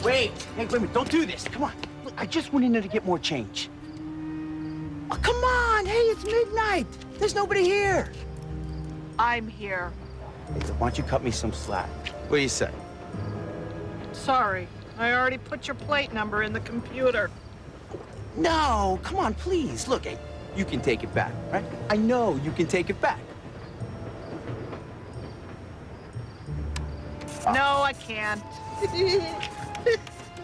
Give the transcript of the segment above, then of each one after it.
Wait, hey, wait a minute, don't do this. Come on. Look, I just went in there to get more change. Oh, come on. Hey, it's midnight. There's nobody here. I'm here. Hey, why don't you cut me some slack? What do you say? Sorry, I already put your plate number in the computer. No, come on, please. Look, hey, you can take it back, right? I know you can take it back. No, I can't.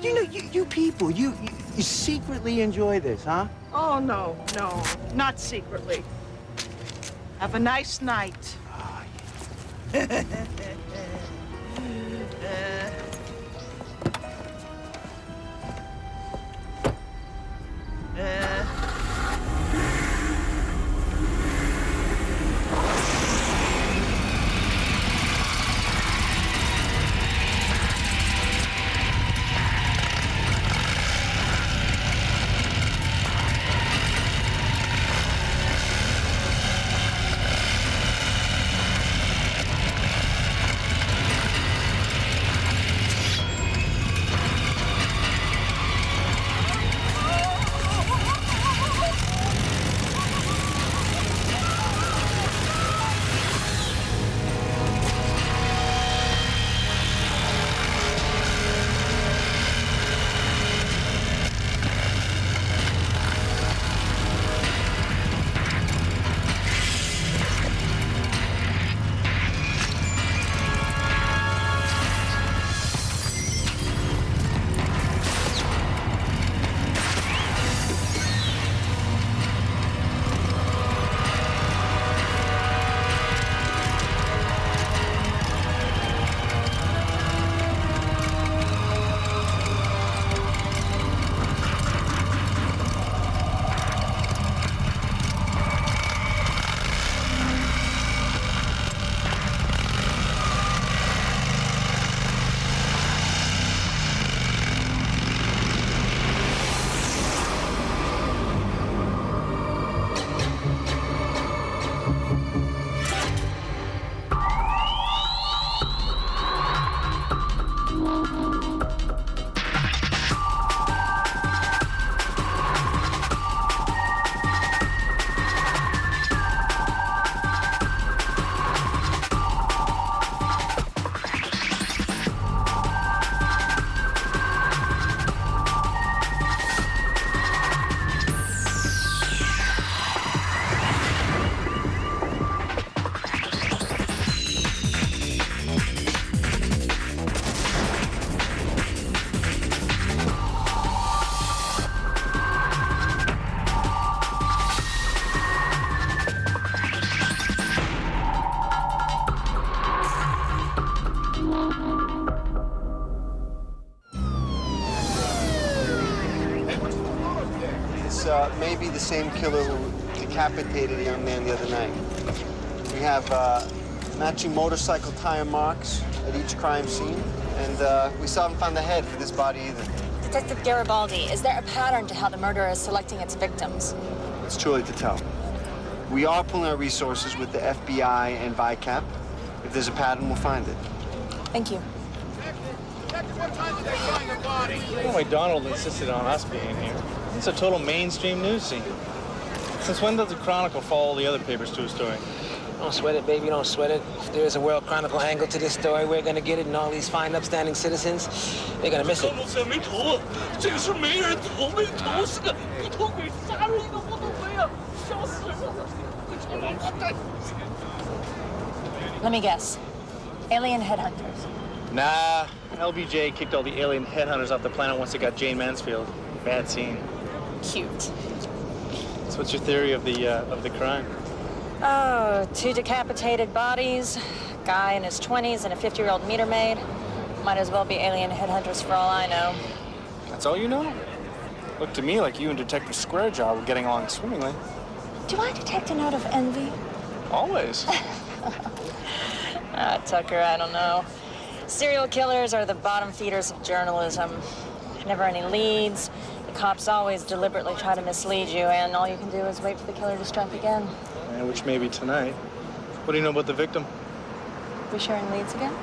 You know, you people, you secretly enjoy this, huh? Oh, no, not secretly. Have a nice night. Oh, yeah. Maybe the same killer who decapitated a young man the other night. We have matching motorcycle tire marks at each crime scene, and we still haven't found the head for this body either. Detective Garibaldi, is there a pattern to how the murderer is selecting its victims? It's too early to tell. We are pulling our resources with the FBI and VICAP. If there's a pattern, we'll find it. Thank you. What time did they find the body? I don't know why Donald insisted on us being here. It's a total mainstream news scene. Since when does the Chronicle follow the other papers to a story? Don't sweat it, baby, don't sweat it. If there is a World Chronicle angle to this story, we're gonna get it, and all these fine, upstanding citizens, they're gonna miss it. Let me guess. Alien headhunters. Nah, LBJ kicked all the alien headhunters off the planet once they got Jane Mansfield. Bad scene. Cute. So what's your theory of the crime? Oh, 2 decapitated bodies, guy in his 20s and a 50-year-old meter maid. Might as well be alien headhunters for all I know. That's all you know? Looked to me like you and Detective Squarejaw were getting along swimmingly. Do I detect a note of envy? Always. Tucker, I don't know. Serial killers are the bottom feeders of journalism. Never any leads. The cops always deliberately try to mislead you, and all you can do is wait for the killer to strike again. Yeah, which may be tonight. What do you know about the victim? We sharing leads again?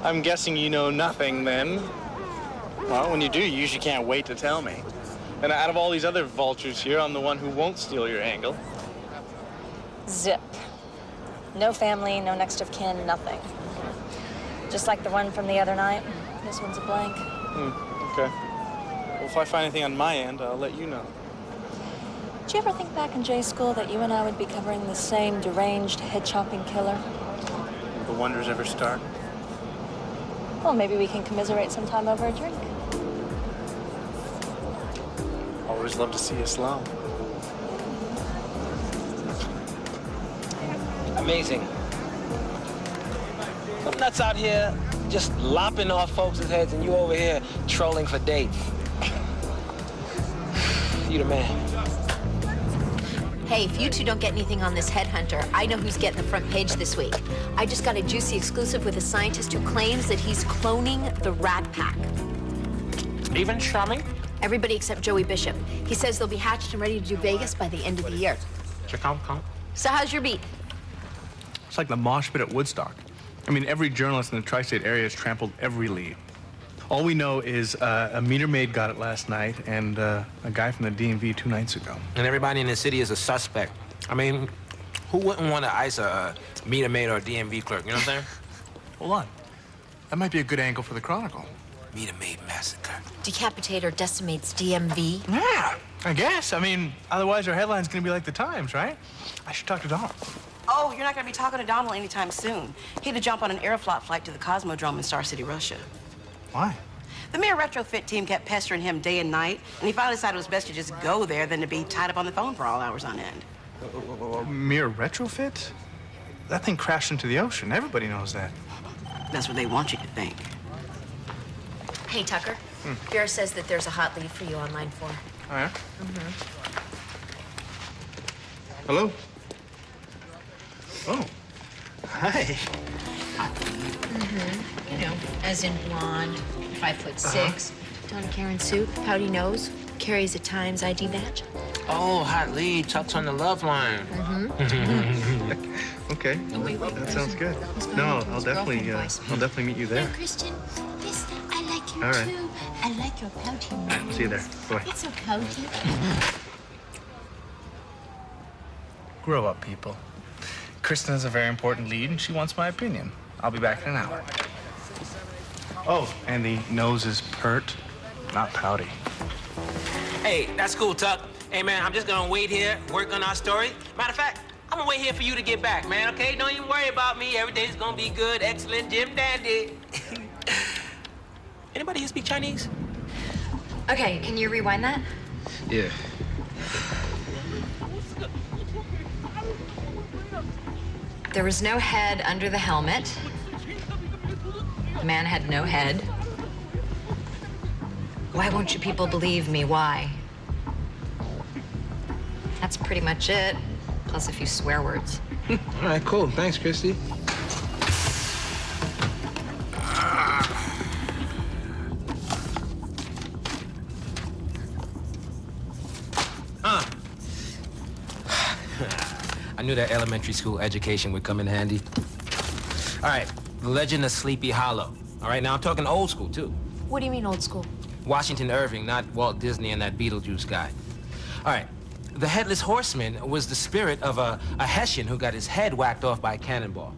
I'm guessing you know nothing then. Well, when you do, you usually can't wait to tell me. And out of all these other vultures here, I'm the one who won't steal your angle. Zip. No family, no next of kin, nothing. Just like the one from the other night. This one's a blank. Okay. Well, if I find anything on my end, I'll let you know. Did you ever think back in J school that you and I would be covering the same deranged, head-chopping killer? The wonders ever start? Well, maybe we can commiserate sometime over a drink. Always love to see you slow. Amazing. Some nuts out here just lopping off folks' heads, and you over here trolling for dates. You the man. Hey, if you two don't get anything on this headhunter, I know who's getting the front page this week. I just got a juicy exclusive with a scientist who claims that he's cloning the Rat Pack. Even charming? Everybody except Joey Bishop. He says they'll be hatched and ready to do Vegas by the end of the year. So how's your beat? It's like the mosh pit at Woodstock. I mean, every journalist in the tri-state area has trampled every lead. All we know is a meter maid got it last night and a guy from the DMV 2 nights ago. And everybody in the city is a suspect. I mean, who wouldn't want to ice a meter maid or a DMV clerk, you know what I'm saying? Hold on. That might be a good angle for the Chronicle. Meter maid massacre. Decapitator decimates DMV. Yeah, I guess. I mean, otherwise our headline's gonna be like the Times, right? I should talk to Donald. Oh, you're not going to be talking to Donald anytime soon. He had to jump on an Aeroflot flight to the Cosmodrome in Star City, Russia. Why? The Mirror Retrofit team kept pestering him day and night, and he finally decided it was best to just go there than to be tied up on the phone for all hours on end. Mere retrofit? That thing crashed into the ocean. Everybody knows that. That's what they want you to think. Hey, Tucker. Vera says that there's a hot lead for you on line 4. Oh, yeah? Hello? Oh, hi. You know, as in blonde, 5'6", Donna Karen suit, pouty nose, carries a Times ID badge. Oh, hot lead, Chuck's on the love line. Okay, that sounds good. No, I'll definitely meet you there. Kristen, yes, I like you All right. too. I like your pouty nose. All right, see you there. Bye. It's so pouty. Grow up, people. Kristen has a very important lead, and she wants my opinion. I'll be back in an hour. Oh, and the nose is pert, not pouty. Hey, that's cool, Tuck. Hey, man, I'm just gonna wait here, work on our story. Matter of fact, I'm gonna wait here for you to get back, man, okay? Don't even worry about me. Everything's gonna be good, excellent, Jim Dandy. Anybody here speak Chinese? Okay, can you rewind that? Yeah. There was no head under the helmet. The man had no head. Why won't you people believe me? Why? That's pretty much it, plus a few swear words. All right, cool. Thanks, Christy. I knew that elementary school education would come in handy. All right, the legend of Sleepy Hollow. All right, now I'm talking old school, too. What do you mean old school? Washington Irving, not Walt Disney and that Beetlejuice guy. All right, the Headless Horseman was the spirit of a Hessian who got his head whacked off by a cannonball.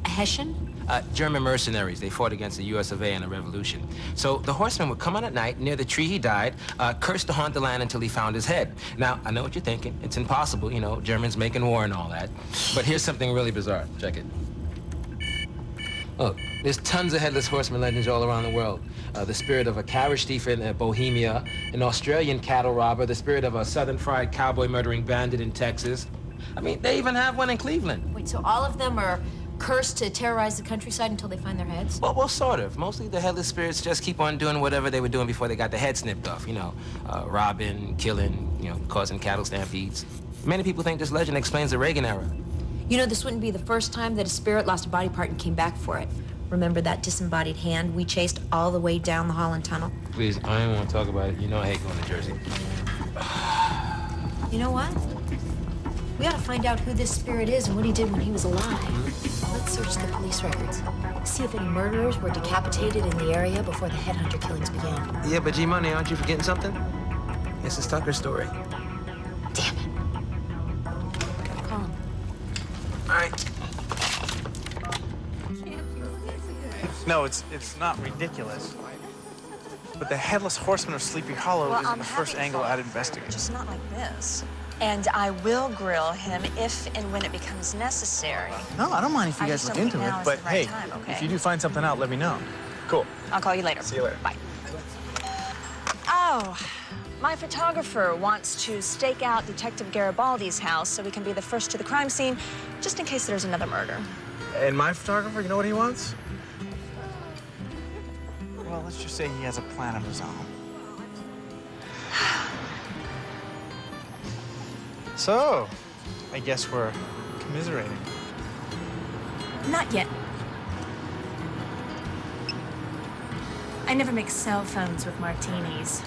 A Hessian? German mercenaries. They fought against the US of A in a revolution. So the horseman would come on at night near the tree he died, curse to haunt the land until he found his head. Now, I know what you're thinking. It's impossible, you know, Germans making war and all that. But here's something really bizarre. Check it. Look, there's tons of Headless Horseman legends all around the world. The spirit of a carriage thief in Bohemia, an Australian cattle robber, the spirit of a southern fried cowboy murdering bandit in Texas. I mean, they even have one in Cleveland. Wait, so all of them are cursed to terrorize the countryside until they find their heads? Well, sort of. Mostly the Headless spirits just keep on doing whatever they were doing before they got their head snipped off. You know, robbing, killing, you know, causing cattle stampedes. Many people think this legend explains the Reagan era. You know, this wouldn't be the first time that a spirit lost a body part and came back for it. Remember that disembodied hand we chased all the way down the Holland Tunnel? Please, I don't want to talk about it. You know I hate going to Jersey. You know what? We ought to find out who this spirit is and what he did when he was alive. Let's search the police records. See if any murderers were decapitated in the area before the headhunter killings began. Yeah, but G-Money, aren't you forgetting something? It's a Tucker story. Damn it. Call him. All right. No, it's not ridiculous. But the Headless Horseman of Sleepy Hollow isn't the first angle I'd investigate. Just not like this. And I will grill him if and when it becomes necessary. No, I don't mind if you guys look into it. But hey, if you do find something out, let me know. Cool. I'll call you later. See you later. Bye. Oh, my photographer wants to stake out Detective Garibaldi's house so we can be the first to the crime scene, just in case there's another murder. And my photographer, you know what he wants? Well, let's just say he has a plan of his own. So, I guess we're commiserating. Not yet. I never make cell phones with martinis.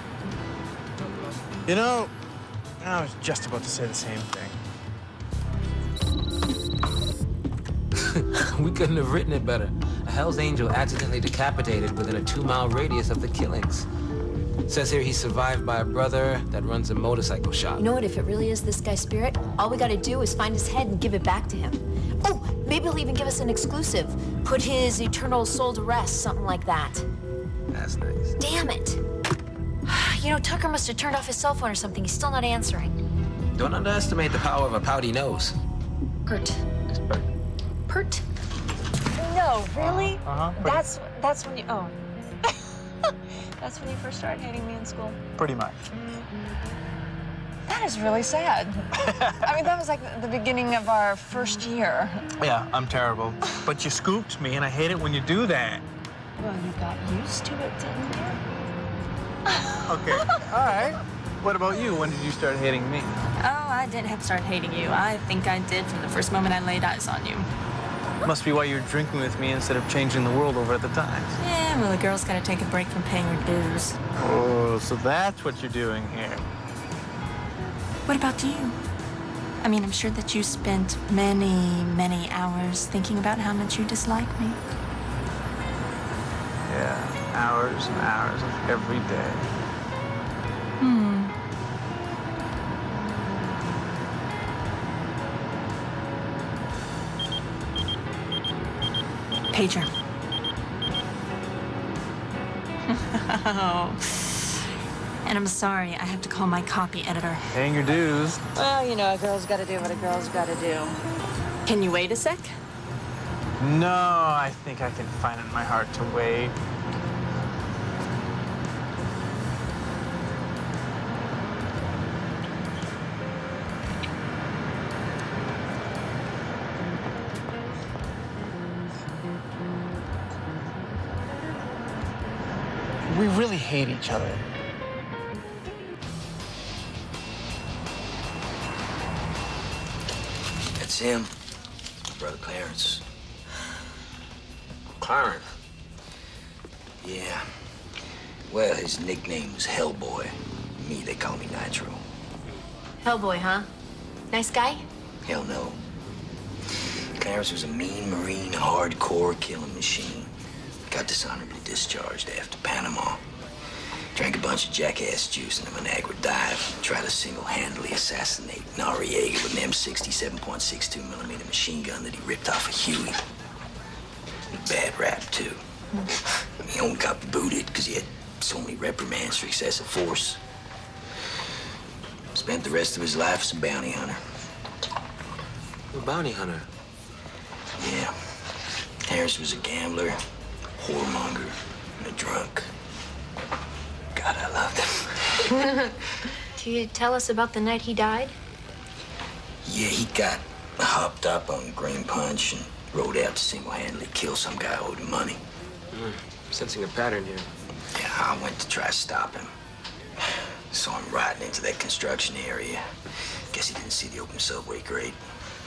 You know, I was just about to say the same thing. We couldn't have written it better. A Hell's Angel accidentally decapitated within a 2-mile radius of the killings. It says here he survived by a brother that runs a motorcycle shop. You know what? If it really is this guy's spirit, all we gotta do is find his head and give it back to him. Oh, maybe he'll even give us an exclusive. Put his eternal soul to rest, something like that. That's nice. Damn it. You know, Tucker must have turned off his cell phone or something. He's still not answering. Don't underestimate the power of a pouty nose. Pert. Pert? No, really? Uh-huh. That's when you, oh. That's when you first started hating me in school? Pretty much. That is really sad. I mean, that was like the beginning of our first year. Yeah, I'm terrible. But you scooped me, and I hate it when you do that. Well, you got used to it, didn't you? Okay, all right. What about you? When did you start hating me? Oh, I didn't have to start hating you. I think I did from the first moment I laid eyes on you. Must be why you're drinking with me instead of changing the world over at the Times. Yeah, well, the girl's got to take a break from paying her dues. Oh, so that's what you're doing here. What about you? I mean, I'm sure that you spent many, many hours thinking about how much you dislike me. Yeah, hours and hours of every day. Pager. Oh. And I'm sorry, I have to call my copy editor. Paying your dues. Well, you know, a girl's got to do what a girl's got to do. Can you wait a sec? No, I think I can find it in my heart to wait. We really hate each other. That's him, Brother Clarence. Clarence? Yeah. Well, his nickname was Hellboy. Me, they call me Nitro. Hellboy, huh? Nice guy? Hell no. Clarence was a mean Marine, hardcore killing machine. Got dishonorably discharged after Panama. Drank a bunch of jackass juice in a Managua dive. Tried to single-handedly assassinate Noriega with an M67.62 millimeter machine gun that he ripped off of Huey. Bad rap, too. He only got booted because he had so many reprimands for excessive force. Spent the rest of his life as a bounty hunter. A bounty hunter? Yeah. Harris was a gambler, whoremonger, and a drunk. God, I loved him. Can you tell us about the night he died? Yeah, he got hopped up on green punch and rode out to single-handedly kill some guy who owed him money. Sensing a pattern here. Yeah, I went to try to stop him. Saw him riding into that construction area. Guess he didn't see the open subway grate.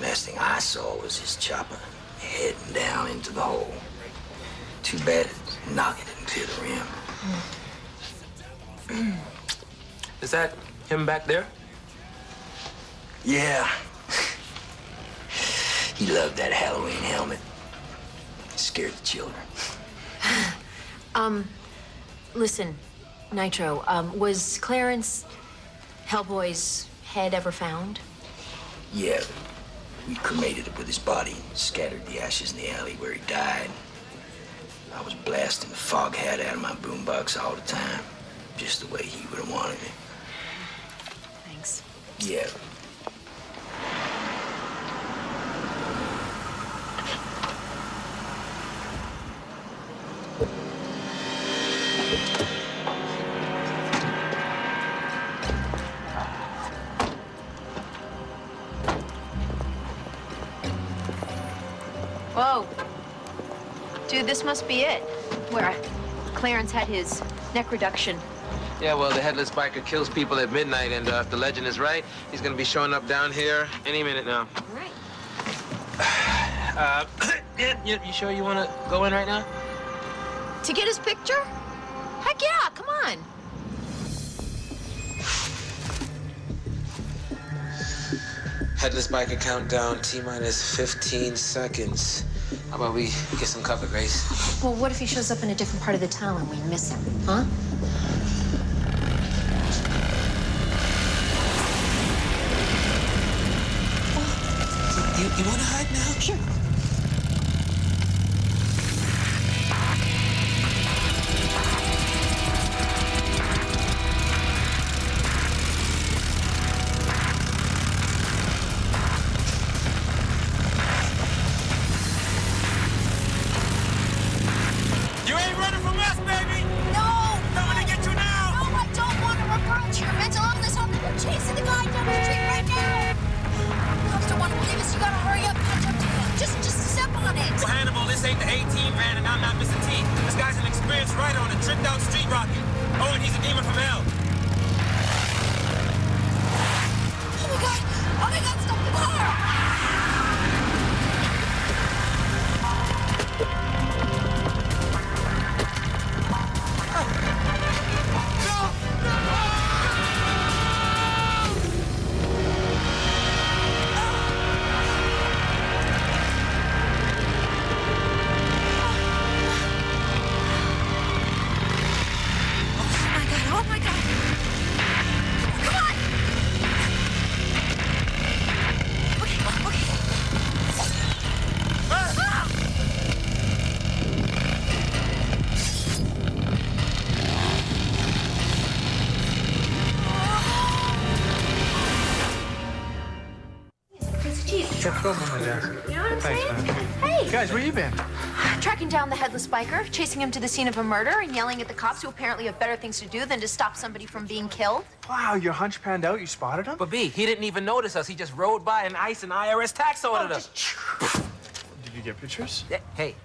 Last thing I saw was his chopper heading down into the hole. Too bad it knocked it and clear the rim. Is that him back there? Yeah. He loved that Halloween helmet. scared the children. Listen, Nitro, was Clarence Hellboy's head ever found? Yeah, we cremated it with his body and scattered the ashes in the alley where he died. I was blasting the fog hat out of my boombox all the time, just the way he would have wanted it. Thanks. Yeah. Whoa. Dude, this must be it. Where Clarence had his neck reduction. Yeah, well, the headless biker kills people at midnight, and if the legend is right, he's gonna be showing up down here any minute now. Right. You sure you wanna go in right now? To get his picture? Heck yeah, come on. Headless biker countdown, T-minus 15 seconds. How about we get some cover, Grace? Well, what if he shows up in a different part of the town and we miss him, huh? You wanna hide now? Sure. You ain't running from us, baby! No! Coming to get you now! No, I don't want to revert to your mental illness. I'm chasing the guy down the street right now. Cops don't want to believe us. You gotta hurry up and catch up to him. Just step on it. Well, Hannibal, this ain't the 18 van, and I'm not Mr. T. This guy's an experienced rider on a tricked-out street rocket. Oh, and he's a demon from hell. Oh my god! Oh my god! Stop the car! Oh my god! Come on! Okay, okay. Ah! Check over my desk. You know what I'm Thanks, saying? man. Hey! Guys, where you been? Tracking down the headless biker, chasing him to the scene of a murder, and yelling at the cops who apparently have better things to do than to stop somebody from being killed. Wow, your hunch panned out. You spotted him? But B, he didn't even notice us. He just rode by and ICE and IRS tax ordered us. Did you get pictures? Hey,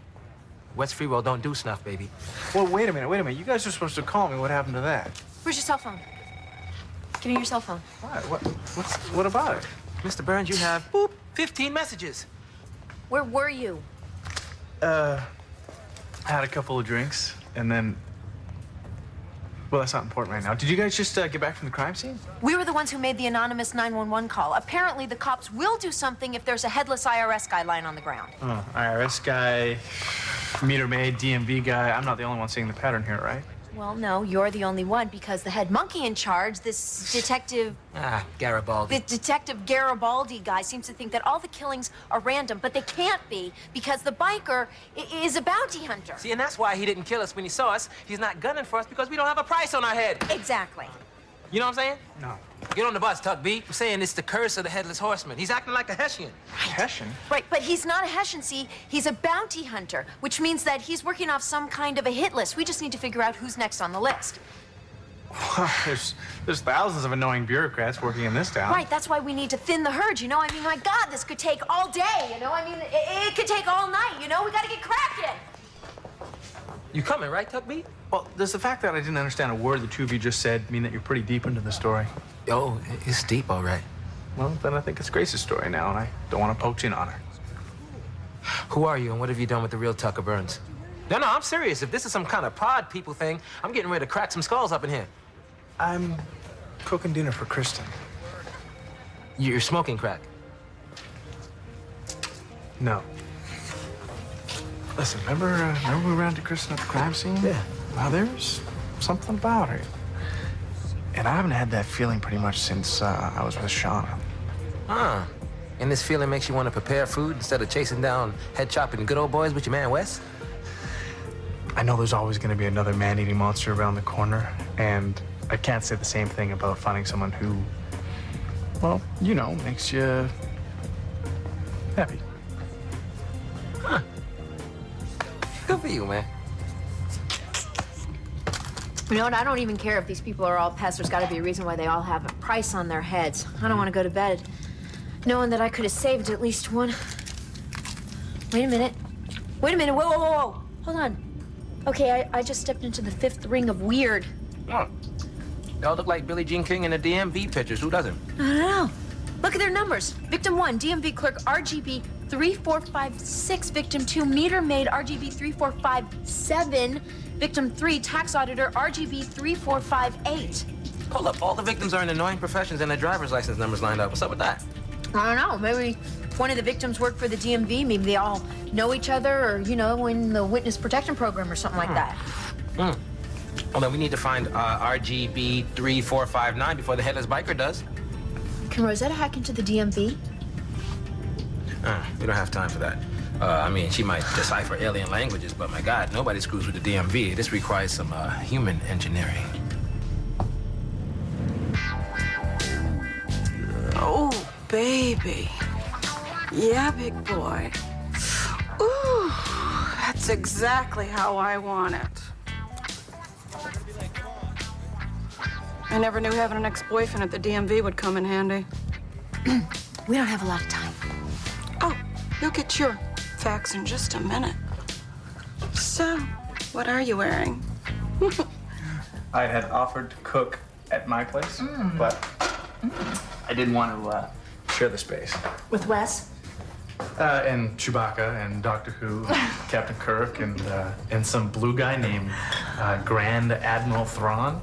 West Freewell don't do snuff, baby. Well, wait a minute. You guys were supposed to call me. What happened to that? Where's your cell phone? Give me your cell phone. What about it? Mr. Burns, you have, boop, 15 messages. Where were you? I had a couple of drinks, and then... Well, that's not important right now. Did you guys just get back from the crime scene? We were the ones who made the anonymous 911 call. Apparently, the cops will do something if there's a headless IRS guy lying on the ground. Oh, IRS guy, meter maid, DMV guy. I'm not the only one seeing the pattern here, right? Well, no, you're the only one because the head monkey in charge, this detective... Garibaldi. The detective Garibaldi guy seems to think that all the killings are random, but they can't be because the biker is a bounty hunter. See, and that's why he didn't kill us when he saw us. He's not gunning for us because we don't have a price on our head. Exactly. You know what I'm saying? No. Get on the bus, Tuck B. I'm saying it's the curse of the Headless Horseman. He's acting like a Hessian. Hessian? Right, but he's not a Hessian, see? He's a bounty hunter, which means that he's working off some kind of a hit list. We just need to figure out who's next on the list. Well, there's thousands of annoying bureaucrats working in this town. Right, that's why we need to thin the herd, you know? I mean, my God, this could take all day, you know? I mean, it could take all night, you know? We gotta get cracking. You coming, right, Tuck B? Well, does the fact that I didn't understand a word the two of you just said mean that you're pretty deep into the story? Oh, it's deep, all right. Well, then I think it's Grace's story now, and I don't want to poach in on her. Who are you, and what have you done with the real Tucker Burns? No, I'm serious. If this is some kind of pod people thing, I'm getting ready to crack some skulls up in here. I'm cooking dinner for Kristen. You're smoking crack? No. Listen, remember we ran to Kristen at the crime scene? Yeah. Well, there's something about her. And I haven't had that feeling pretty much since I was with Shauna. Huh. And this feeling makes you want to prepare food instead of chasing down head-chopping good old boys with your man Wes? I know there's always going to be another man-eating monster around the corner, and I can't say the same thing about finding someone who, well, you know, makes you happy. Huh. Good for you, man. You know what? I don't even care if these people are all pests. There's got to be a reason why they all have a price on their heads. I don't want to go to bed knowing that I could have saved at least one. Wait a minute. Wait a minute. Whoa, whoa, whoa, whoa. Hold on. Okay, I just stepped into the 5th ring of weird. Oh. They all look like Billie Jean King in the DMV pictures. Who doesn't? I don't know. Look at their numbers. Victim 1, DMV clerk RGB 3456. Victim 2, meter maid RGB 3457. Victim 3, tax auditor RGB 3458. Hold up. All the victims are in annoying professions and their driver's license numbers lined up. What's up with that? I don't know. Maybe one of the victims worked for the DMV. Maybe they all know each other, or, you know, in the witness protection program or something like that. Well, then we need to find RGB 3459 before the headless biker does. Can Rosetta hack into the DMV? We don't have time for that. I mean, she might decipher alien languages, but my God, nobody screws with the DMV. This requires some human engineering. Oh, baby. Yeah, big boy. Ooh, that's exactly how I want it. I never knew having an ex-boyfriend at the DMV would come in handy. We don't have a lot of time. Oh, you'll get your facts in just a minute. So, what are you wearing? I had offered to cook at my place, but I didn't want to share the space. With Wes? And Chewbacca and Doctor Who, Captain Kirk, and some blue guy named Grand Admiral Thrawn.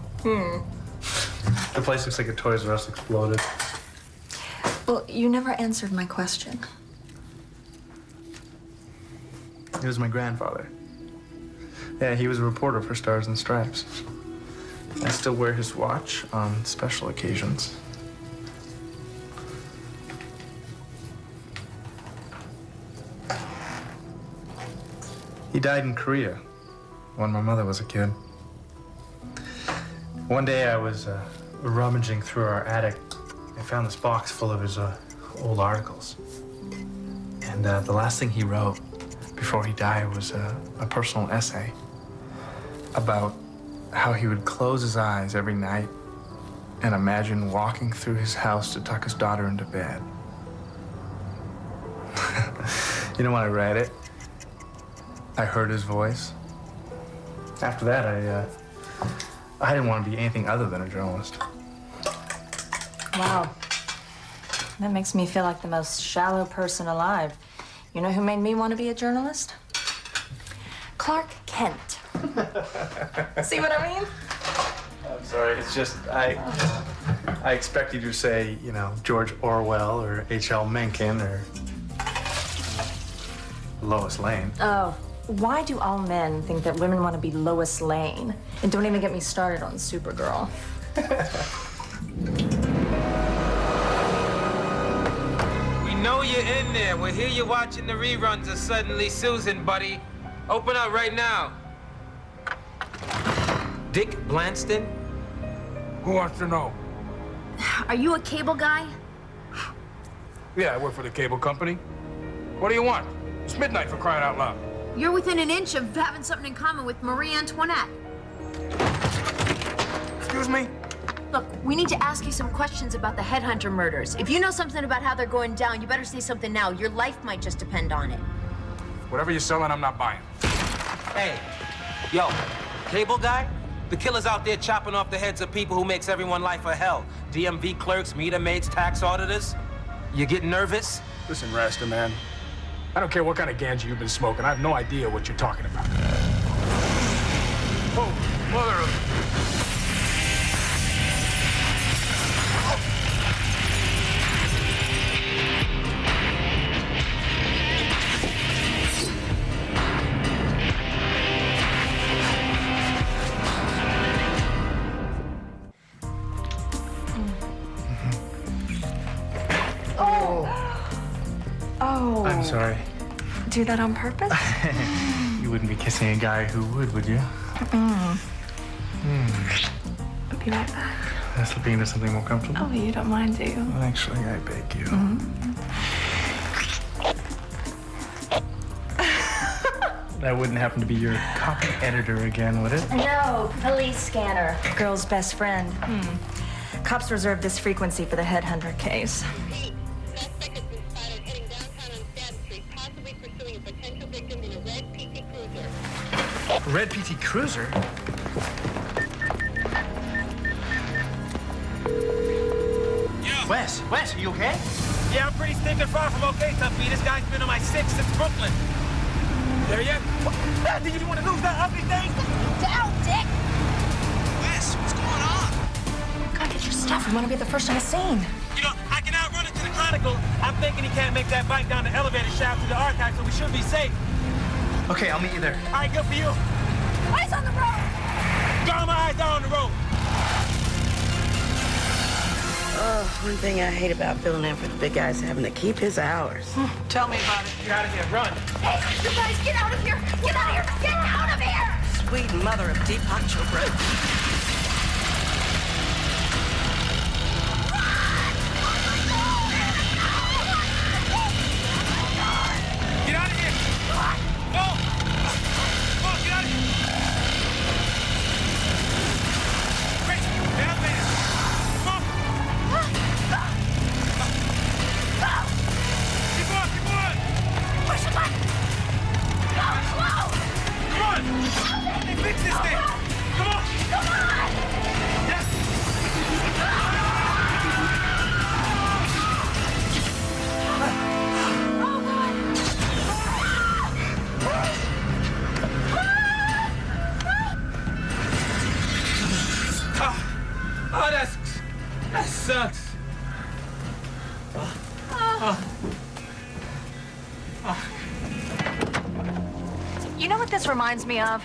The place looks like a Toys R Us exploded. Well, you never answered my question. He was my grandfather. Yeah, he was a reporter for Stars and Stripes. I still wear his watch on special occasions. He died in Korea when my mother was a kid. One day I was rummaging through our attic. I found this box full of his old articles. And the last thing he wrote before he died was a personal essay about how he would close his eyes every night and imagine walking through his house to tuck his daughter into bed. You know, when I read it, I heard his voice. After that, I didn't want to be anything other than a journalist. Wow. That makes me feel like the most shallow person alive. You know who made me want to be a journalist? Clark Kent. See what I mean? I'm sorry, it's just, I expect you to say, you know, George Orwell or H.L. Mencken or Lois Lane. Oh, why do all men think that women want to be Lois Lane? And don't even get me started on Supergirl. We know you're in there. We'll hear you watching the reruns of Suddenly Susan, buddy. Open up right now. Dick Blanston? Who wants to know? Are you a cable guy? Yeah, I work for the cable company. What do you want? It's midnight, for crying out loud. You're within an inch of having something in common with Marie Antoinette. Excuse me? Look, we need to ask you some questions about the headhunter murders. If you know something about how they're going down, you better say something now. Your life might just depend on it. Whatever you're selling, I'm not buying. Hey, yo, cable guy? The killer's out there chopping off the heads of people who makes everyone life a hell. DMV clerks, meter maids, tax auditors. You getting nervous? Listen, Rasta, man. I don't care what kind of ganja you've been smoking. I have no idea what you're talking about. Oh, mother of... sorry. Do that on purpose? You wouldn't be kissing a guy who would you? I'll be right back. Slipping into something more comfortable? Oh, you don't mind, do you? Well, actually, I beg you. That wouldn't happen to be your copy editor again, would it? No, police scanner. Girl's best friend. Cops reserved this frequency for the headhunter case. Red PT Cruiser? Wes, are you okay? Yeah, I'm pretty stinking far from okay, Tuffy. This guy's been on my 6 since Brooklyn. There yet? What? Did you want to lose that ugly thing? Down, Dick! Wes, what's going on? Gotta get your stuff. We want to be the first on the scene. You know, I can outrun it to the Chronicle. I'm thinking he can't make that bike down the elevator shaft to the archive, so we should be safe. Okay, I'll meet you there. All right, good for you. Eyes on the road! Got my eyes down on the road. One thing I hate about filling in for the big guy is having to keep his hours. Tell me about it. Get out of here, run. Hey, you guys, get out of here! Get out of here! Get out of here! Sweet mother of Deepak Chopra. Get out of here. Go. Come on, get out of here. Grace, the elevator. Come on. Keep on, keep on. Push the button! Go slow! Come on. Let me fix this thing. Come on. Come on! Yes. Oh, God! Oh, that sucks. You know what this reminds me of?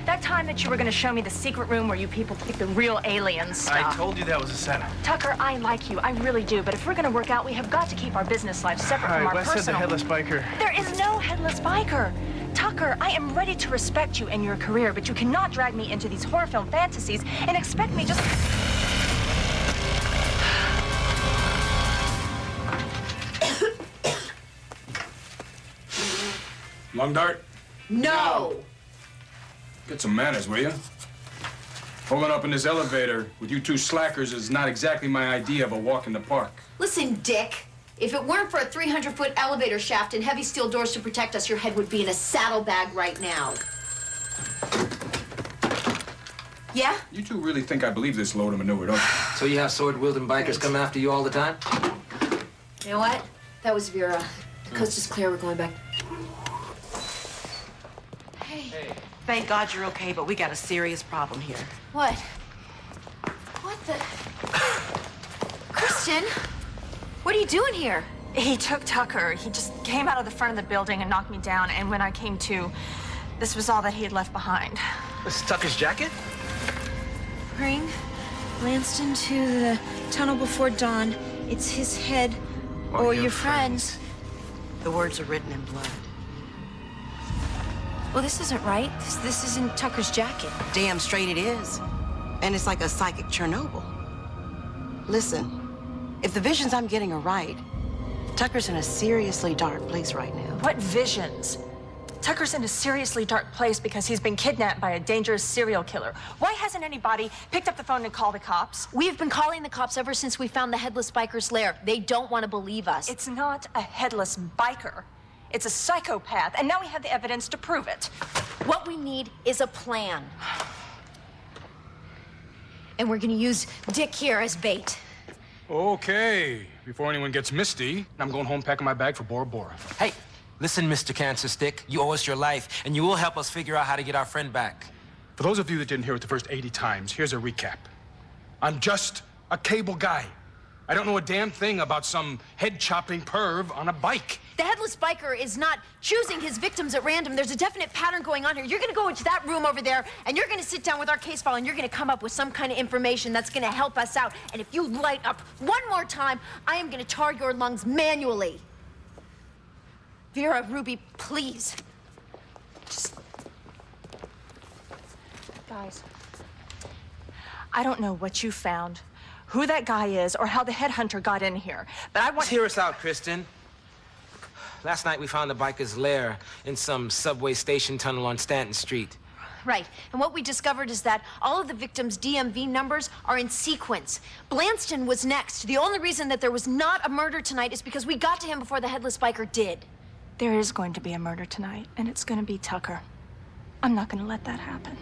That time that you were going to show me the secret room where you people keep the real alien stuff. I told you that was a setup. Tucker, I like you. I really do. But if we're going to work out, we have got to keep our business lives separate All from right, our Wes said the personal. headless biker. There is no headless biker. Tucker, I am ready to respect you and your career, but you cannot drag me into these horror film fantasies and expect me just... Long dart? No! Get some manners, will you? Pulling up in this elevator with you two slackers is not exactly my idea of a walk in the park. Listen, Dick. If it weren't for a 300-foot elevator shaft and heavy steel doors to protect us, your head would be in a saddlebag right now. Yeah? You two really think I believe this load of manure, don't you? So you have sword-wielding bikers come after you all the time? You know what? That was Vera. The coast is clear. We're going back. Hey. Thank God you're okay, but we got a serious problem here. What? What the? Kristen? What are you doing here? He took Tucker. He just came out of the front of the building and knocked me down. And when I came to, this was all that he had left behind. This is Tucker's jacket? Bring Lanston to the tunnel before dawn. It's his head or your friends. The words are written in blood. Well, this isn't right. This isn't Tucker's jacket. Damn straight it is. And it's like a psychic Chernobyl. Listen, if the visions I'm getting are right, Tucker's in a seriously dark place right now. What visions? Tucker's in a seriously dark place because he's been kidnapped by a dangerous serial killer. Why hasn't anybody picked up the phone and called the cops? We've been calling the cops ever since we found the headless biker's lair. They don't want to believe us. It's not a headless biker. It's a psychopath, and now we have the evidence to prove it. What we need is a plan. And we're gonna use Dick here as bait. Okay. Before anyone gets misty, I'm going home packing my bag for Bora Bora. Hey, listen, Mr. Cancer Stick. You owe us your life, and you will help us figure out how to get our friend back. For those of you that didn't hear it the first 80 times, here's a recap. I'm just a cable guy. I don't know a damn thing about some head-chopping perv on a bike. The headless biker is not choosing his victims at random. There's a definite pattern going on here. You're gonna go into that room over there, and you're gonna sit down with our case file, and you're gonna come up with some kind of information that's gonna help us out. And if you light up one more time, I am gonna tar your lungs manually. Vera, Ruby, please. Guys, I don't know what you found, who that guy is, or how the headhunter got in here, but I want... Hear us out, Kristen. Last night we found the biker's lair in some subway station tunnel on Stanton Street. Right, and what we discovered is that all of the victims' DMV numbers are in sequence. Blanston was next. The only reason that there was not a murder tonight is because we got to him before the headless biker did. There is going to be a murder tonight, and it's going to be Tucker. I'm not going to let that happen.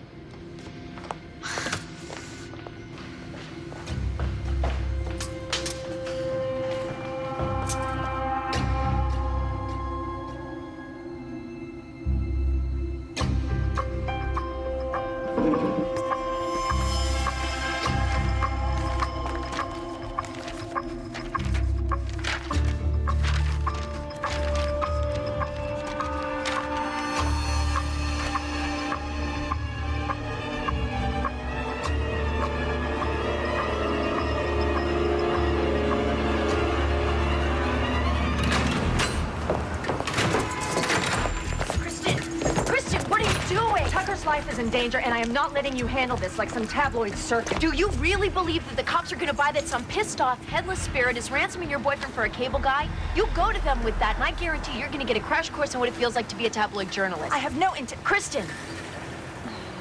Life is in danger, and I am not letting you handle this like some tabloid circus. Do you really believe that the cops are gonna buy that some pissed-off, headless spirit is ransoming your boyfriend for a cable guy? You go to them with that, and I guarantee you're gonna get a crash course on what it feels like to be a tabloid journalist. I have no Kristen,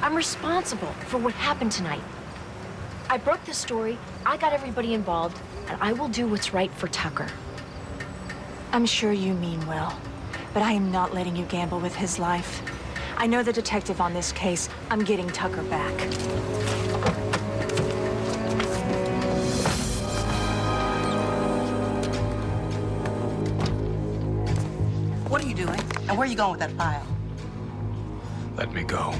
I'm responsible for what happened tonight. I broke the story, I got everybody involved, and I will do what's right for Tucker. I'm sure you mean well, but I am not letting you gamble with his life. I know the detective on this case. I'm getting Tucker back. What are you doing? And where are you going with that file? Let me go.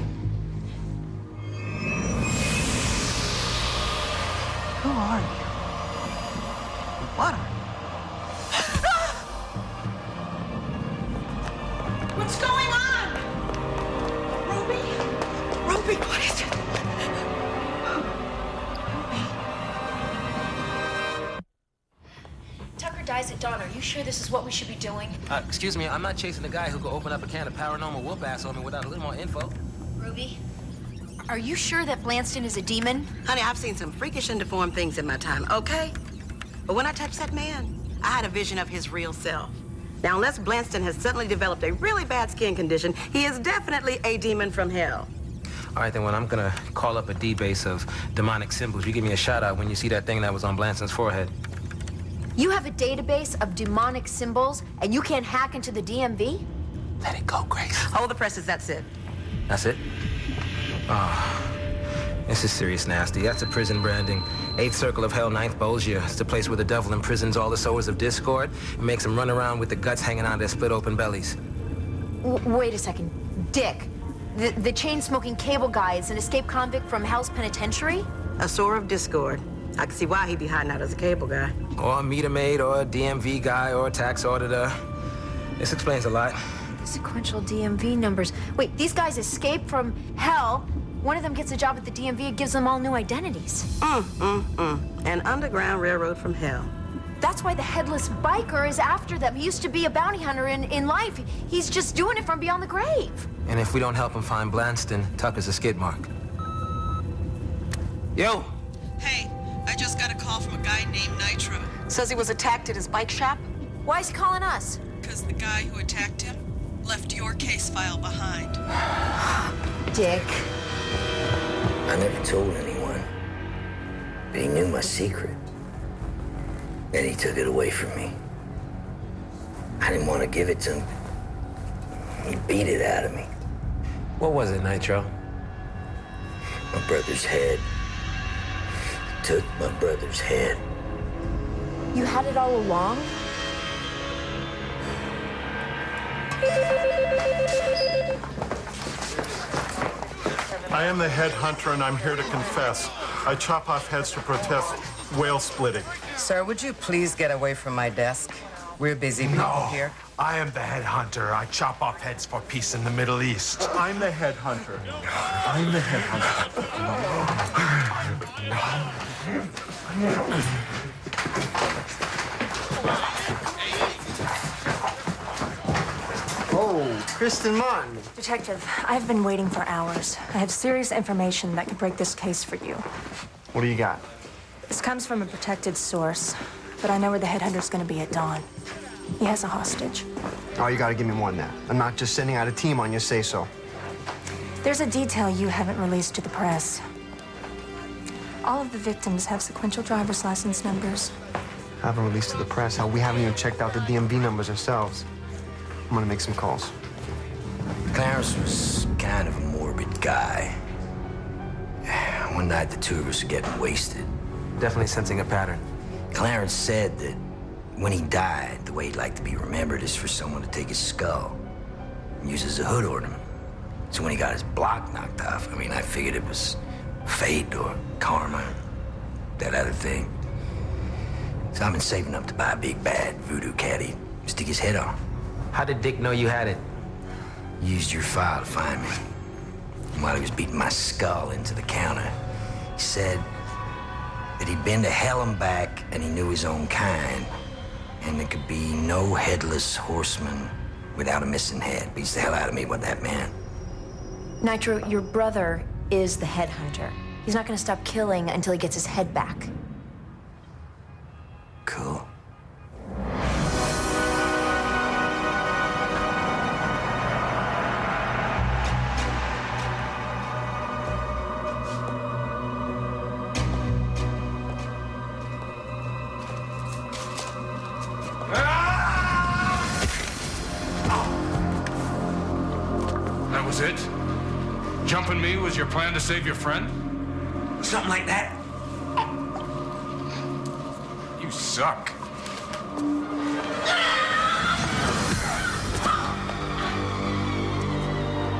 Who are you? What are you? What's going on? Ruby, what is it? Tucker dies at dawn. Are you sure this is what we should be doing? Excuse me, I'm not chasing the guy who could open up a can of paranormal whoop-ass on me without a little more info. Ruby, are you sure that Blanston is a demon? Honey, I've seen some freakish and deformed things in my time, okay? But when I touched that man, I had a vision of his real self. Now, unless Blanston has suddenly developed a really bad skin condition, he is definitely a demon from hell. All right, then, when I'm gonna call up a D-base of demonic symbols, you give me a shout-out when you see that thing that was on Blanston's forehead. You have a database of demonic symbols, and you can't hack into the DMV? Let it go, Grace. Hold the presses, that's it. That's it? Oh, this is serious nasty. That's a prison branding. 8th Circle of Hell, 9th Bolgia. It's the place where the devil imprisons all the sowers of discord and makes them run around with the guts hanging out of their split-open bellies. Wait a second. Dick, the chain-smoking cable guy is an escaped convict from Hell's Penitentiary? A sower of discord. I can see why he'd be hiding out as a cable guy. Or a meter maid, or a DMV guy, or a tax auditor. This explains a lot. The sequential DMV numbers. Wait, these guys escape from Hell. One of them gets a job at the DMV. It gives them all new identities. An underground railroad from hell. That's why the headless biker is after them. He used to be a bounty hunter in life. He's just doing it from beyond the grave. And if we don't help him find Blanston, Tucker's a skid mark. Yo! Hey, I just got a call from a guy named Nitro. Says he was attacked at his bike shop. Why is he calling us? Because the guy who attacked him left your case file behind. Dick. I never told anyone, but he knew my secret. Then he took it away from me. I didn't want to give it to him. He beat it out of me. What was it, Nitro? My brother's head. He took my brother's head. You had it all along? I am the head hunter, and I'm here to confess. I chop off heads to protest whale splitting. Sir, would you please get away from my desk? We're busy people here. I am the head hunter. I chop off heads for peace in the Middle East. I'm the head hunter. I'm the head hunter. Kristen Martin. Detective, I've been waiting for hours. I have serious information that could break this case for you. What do you got? This comes from a protected source, but I know where the headhunter's gonna be at dawn. He has a hostage. Oh, you gotta give me more than that. I'm not just sending out a team on your say-so. There's a detail you haven't released to the press. All of the victims have sequential driver's license numbers. I haven't released to the press. Hell, we haven't even checked out the DMV numbers ourselves. I'm gonna make some calls. Clarence was kind of a morbid guy. One night, the two of us were getting wasted. Definitely sensing a pattern. Clarence said that when he died, the way he'd like to be remembered is for someone to take his skull and use it as a hood ornament. So when he got his block knocked off, I mean, I figured it was fate or karma, that other thing. So I've been saving up to buy a big bad voodoo caddy, stick his head on. How did Dick know you had it? Used your file to find me. And while he was beating my skull into the counter, he said that he'd been to hell and back and he knew his own kind. And there could be no headless horseman without a missing head. Beats the hell out of me what that meant. Nitro, your brother is the headhunter. He's not gonna stop killing until he gets his head back. Cool. That was it? Jumping me was your plan to save your friend? Something like that. You suck.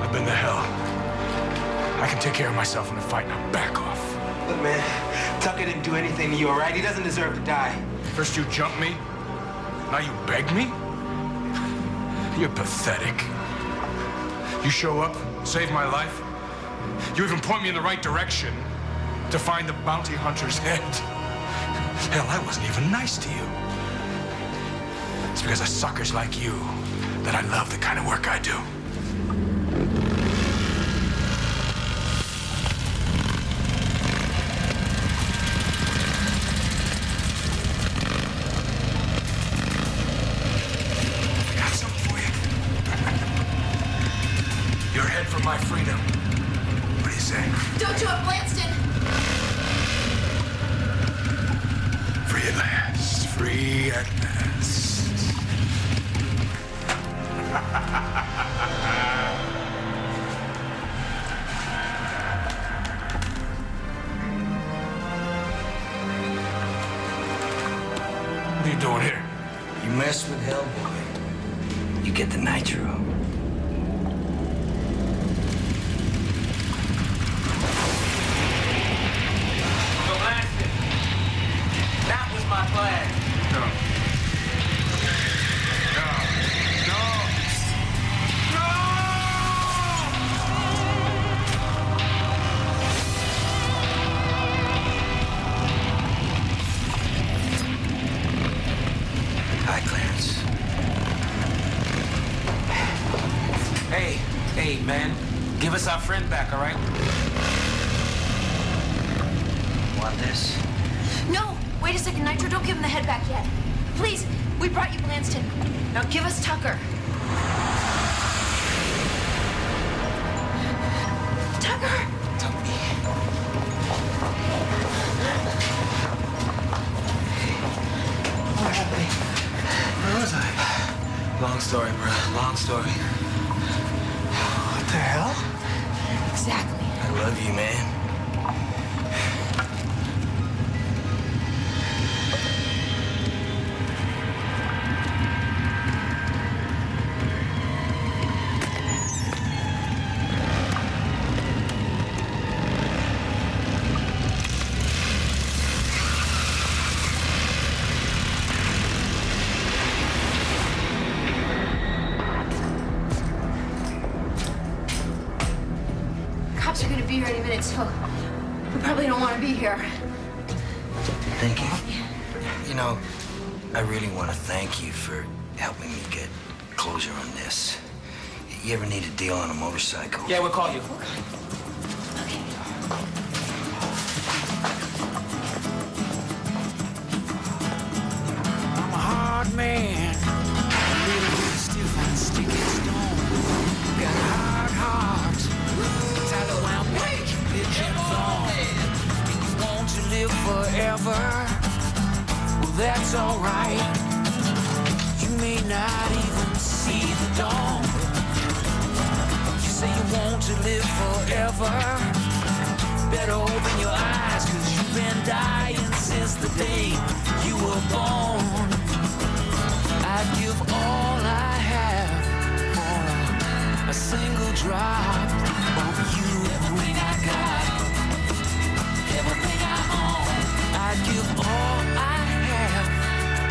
I've been to hell. I can take care of myself in a fight, now back off. Look, man, Tucker didn't do anything to you, all right? He doesn't deserve to die. First you jump me, now you beg me? You're pathetic. You show up, save my life. You even point me in the right direction to find the bounty hunter's head. Hell, I wasn't even nice to you. It's because of suckers like you that I love the kind of work I do. I got something for you. Your head for my freedom. What do you say? Don't do it, Blanston! Free at last. Free at last. What are you doing here? You mess with Hellboy, you get the nitro. That was my plan. No. Hi, Clarence. Hey, man. Give us our friend back, all right? Want this? No! Wait a second, Nitro, don't give him the head back yet. Please, we brought you Blanston. Now give us Tucker. Tucker! What happened? Where was I? Long story, bro. Long story. What the hell? Exactly. I love you, man. Cops are gonna be here any minute, so we probably don't want to be here. Thank you. You know, I really want to thank you for helping me get closure on this. You ever need a deal on a motorcycle? Yeah, we'll call you. I'm a hard man, a little bit stiff and sticky stone. Got a hard heart, tied around my pigeon bone. And you want to live forever? Well, that's alright. You may not even see the dawn. You say you want to live forever. Better open your eyes, 'cause you've been dying since the day you were born. I'd give all I have for a single drop of you. Everything I got, everything I own. I'd give all I have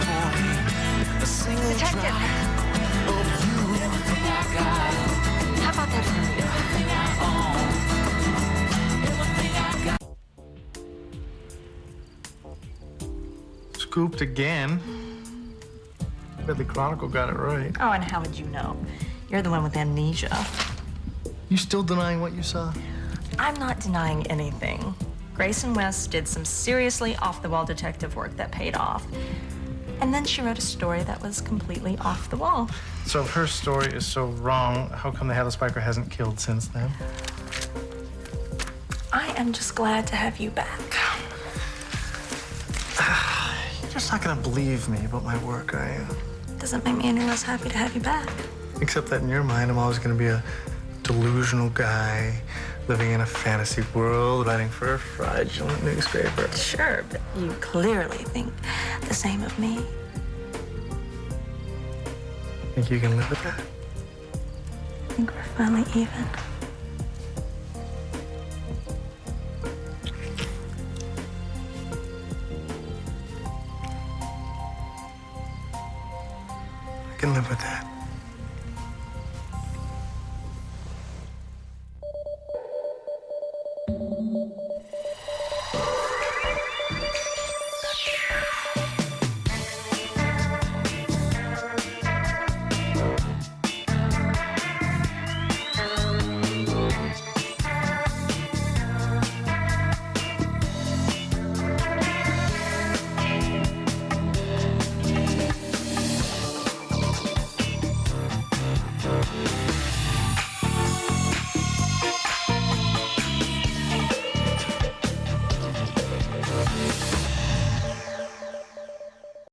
for a single Detective. drop of you. Everything I got. How about that for you? Everything I own. Everything I got. Scooped again. Bet the Chronicle got it right. Oh, and how would you know? You're the one with amnesia. You still denying what you saw? I'm not denying anything. Grayson West did some seriously off-the-wall detective work that paid off. And then she wrote a story that was completely off the wall. So if her story is so wrong, how come the Headless Biker hasn't killed since then? I am just glad to have you back. You're just not gonna believe me about my work, are you? Doesn't make me any less happy to have you back. Except that in your mind, I'm always gonna be a delusional guy living in a fantasy world, writing for a fraudulent newspaper. Sure, but you clearly think the same of me. Think you can live with that? I think we're finally even. I can live with that.